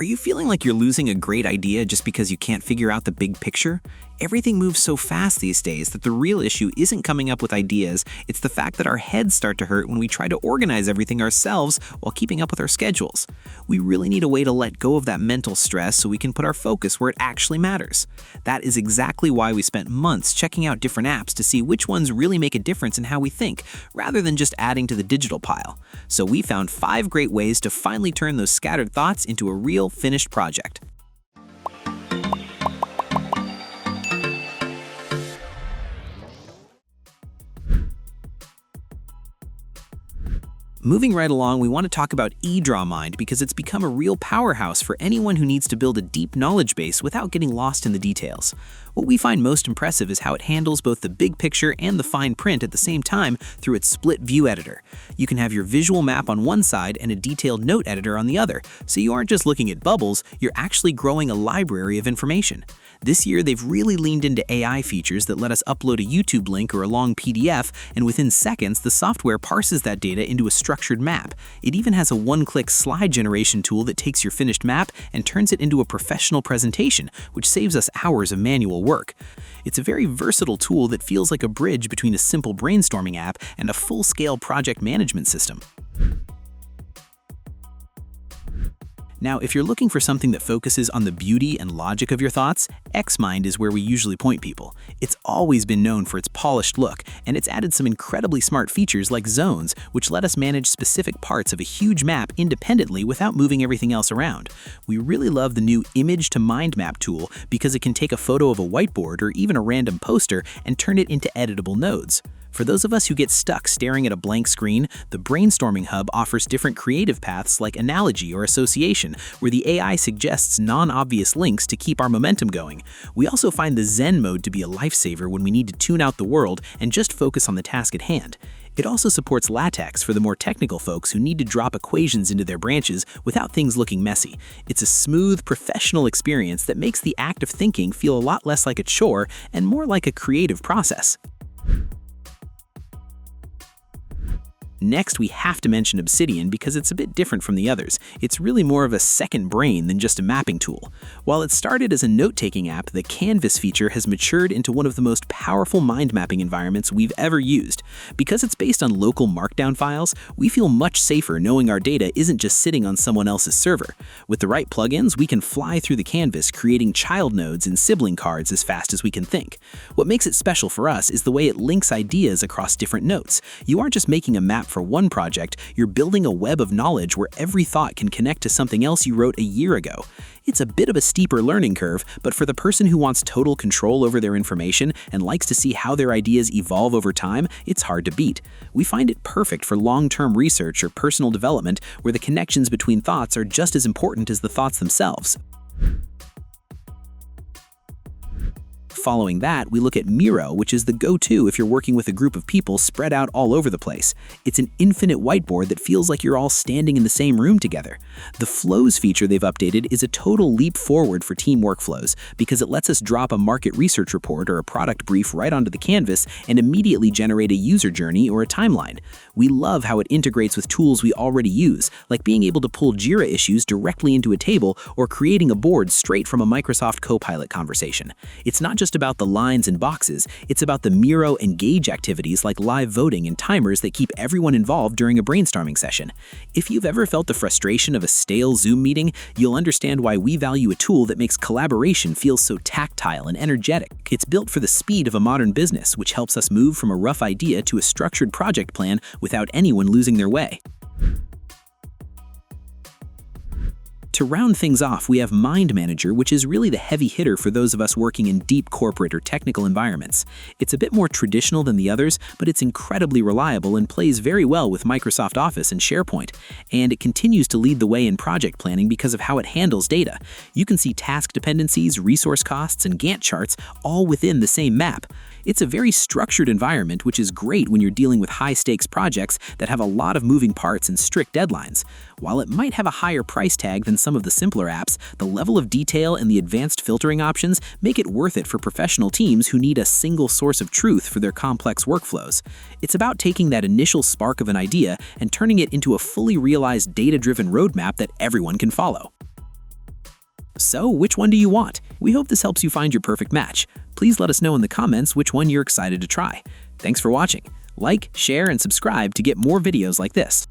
Are you feeling like you're losing a great idea just because you can't figure out the big picture? Everything moves so fast these days that the real issue isn't coming up with ideas, it's the fact that our heads start to hurt when we try to organize everything ourselves while keeping up with our schedules. We really need a way to let go of that mental stress so we can put our focus where it actually matters. That is exactly why we spent months checking out different apps to see which ones really make a difference in how we think, rather than just adding to the digital pile. So we found 5 great ways to finally turn those scattered thoughts into a real finished project. Moving right along, we want to talk about EdrawMind because it's become a real powerhouse for anyone who needs to build a deep knowledge base without getting lost in the details. What we find most impressive is how it handles both the big picture and the fine print at the same time through its split view editor. You can have your visual map on one side and a detailed note editor on the other, so you aren't just looking at bubbles, you're actually growing a library of information. This year, they've really leaned into AI features that let us upload a YouTube link or a long PDF, and within seconds, the software parses that data into a structured map. It even has a one-click slide generation tool that takes your finished map and turns it into a professional presentation, which saves us hours of manual work. It's a very versatile tool that feels like a bridge between a simple brainstorming app and a full-scale project management system. Now, if you're looking for something that focuses on the beauty and logic of your thoughts, Xmind is where we usually point people. It's always been known for its polished look, and it's added some incredibly smart features like zones, which let us manage specific parts of a huge map independently without moving everything else around. We really love the new Image to Mind Map tool because it can take a photo of a whiteboard or even a random poster and turn it into editable nodes. For those of us who get stuck staring at a blank screen, the Brainstorming Hub offers different creative paths like analogy or association, where the AI suggests non-obvious links to keep our momentum going. We also find the Zen mode to be a lifesaver when we need to tune out the world and just focus on the task at hand. It also supports LaTeX for the more technical folks who need to drop equations into their branches without things looking messy. It's a smooth, professional experience that makes the act of thinking feel a lot less like a chore and more like a creative process. Next, we have to mention Obsidian because it's a bit different from the others. It's really more of a second brain than just a mapping tool. While it started as a note-taking app, the Canvas feature has matured into one of the most powerful mind mapping environments we've ever used. Because it's based on local markdown files, we feel much safer knowing our data isn't just sitting on someone else's server. With the right plugins, we can fly through the canvas, creating child nodes and sibling cards as fast as we can think. What makes it special for us is the way it links ideas across different notes. You aren't just making a map for one project, you're building a web of knowledge where every thought can connect to something else you wrote a year ago. It's a bit of a steeper learning curve, but for the person who wants total control over their information and likes to see how their ideas evolve over time, it's hard to beat. We find it perfect for long-term research or personal development where the connections between thoughts are just as important as the thoughts themselves. Following that, we look at Miro, which is the go-to if you're working with a group of people spread out all over the place. It's an infinite whiteboard that feels like you're all standing in the same room together. The Flows feature they've updated is a total leap forward for team workflows because it lets us drop a market research report or a product brief right onto the canvas and immediately generate a user journey or a timeline. We love how it integrates with tools we already use, like being able to pull Jira issues directly into a table or creating a board straight from a Microsoft Copilot conversation. It's not just about the lines and boxes, it's about the Miro engage activities like live voting and timers that keep everyone involved during a brainstorming session. If you've ever felt the frustration of a stale Zoom meeting, you'll understand why we value a tool that makes collaboration feel so tactile and energetic. It's built for the speed of a modern business, which helps us move from a rough idea to a structured project plan without anyone losing their way. To round things off, we have MindManager, which is really the heavy hitter for those of us working in deep corporate or technical environments. It's a bit more traditional than the others, but it's incredibly reliable and plays very well with Microsoft Office and SharePoint. And it continues to lead the way in project planning because of how it handles data. You can see task dependencies, resource costs, and Gantt charts all within the same map. It's a very structured environment, which is great when you're dealing with high-stakes projects that have a lot of moving parts and strict deadlines. While it might have a higher price tag than some of the simpler apps, the level of detail and the advanced filtering options make it worth it for professional teams who need a single source of truth for their complex workflows. It's about taking that initial spark of an idea and turning it into a fully realized data-driven roadmap that everyone can follow. So, which one do you want? We hope this helps you find your perfect match. Please let us know in the comments which one you're excited to try. Thanks for watching. Like, share, and subscribe to get more videos like this.